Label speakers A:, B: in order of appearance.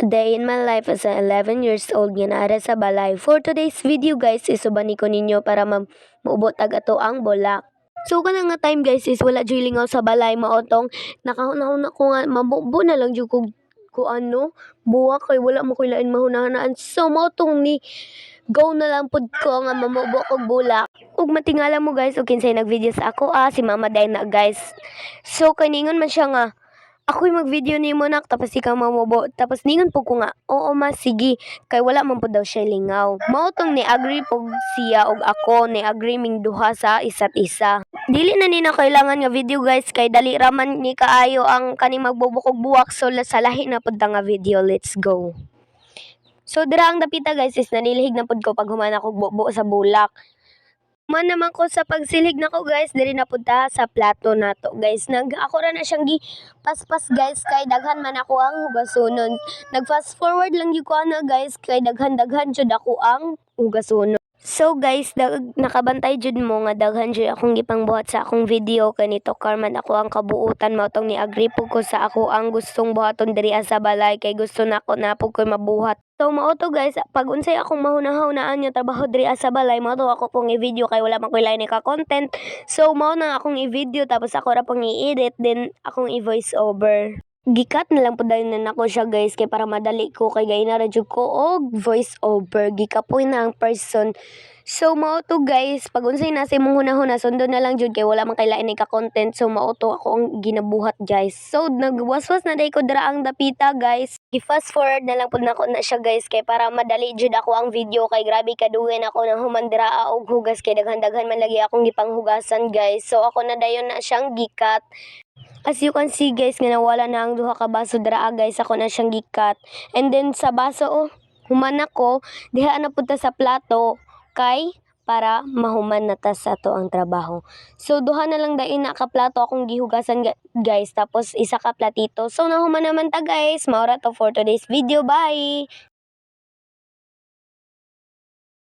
A: A day in my life as an 11 years old nga naara sa balay. For today's video guys, isubani ko ninyo para maubot ato ang bulak. So kana nga time guys is wala jud lingaw sa balay maotong nakahuna-huna ko nga mabubo na lang jud ko ano buwak kay wala mo koy lain mahunahanaan. So maotong ni go na lang pud ko nga mamubo kog bulak. Ug matingala mo guys ug kinsay nagvideo sa ako si Mama Dayna guys. So kaningon man siya nga ako'y mag-video nimo nak tapos ikaw mamubo. Tapos ningon po ko nga, oo ma, sige. Kay wala man po daw siya lingaw. Mautong ni-agree po siya og ako, ni-agree ming duha sa isa't isa. Dili na nina kailangan nga video guys, kay dali raman ni kaayo ang kaning magbubukog buwak. So sa lahi na po nga video, let's go. So dira ang dapita guys is nanilihig na pud ko pag humana kog bubo sa bulak. Man naman ko sa pagsilig nako guys, diri na punta sa plato nato guys. Ako ra na siyang gi paspas guys kay daghan man ako ang hugasonon. Nag fast forward lang gyud ko ana guys kay daghan jud ako ang hugasonon. So guys, nakabantay jud mo nga daghan jud akong gipangbuhat sa akong video kanito karman ako ang kabuutan mao tong ni-agree po ko sa ako ang gustong buhaton diri sa balay kay gusto nako na po ko mabuhat. So mao to guys, pag unsay akong mahunahunaan nga trabaho diri sa balay mao to ako pong i-video kay wala man koy lain ka content. So mao na akong i-video tapos ako ra pong i-edit then akong i-voice over. Gikat na lang po dahil na nako siya guys kay para madali ko kay gay na radyo ko og voice over gikapoy na ang person. So mao to guys, pag unsay nasa imong hunahuna sundo na lang jud kay wala man kay lain ka content. So mao to ako ang ginabuhat guys. So nagwaswas na day ko dira ang dapita guys. I-fast forward na lang pud nako na siya guys kay para madali jud ako ang video kay grabe kadugen ako nang humandira og hugas kay daghan-daghan man lagi akong gipanghugasan guys. So ako na dayon na siyang gikat. As you can see guys nga nawala na ang duha ka baso dira guys ako na siyang gikat. And then sa baso human ako diha na punta sa plato kay para mahuman na ta sa to ang trabaho. So duha na lang dain na ka plato akong gihugasan guys tapos isa ka platito. So nahuman naman ta guys. Maura to for today's video. Bye.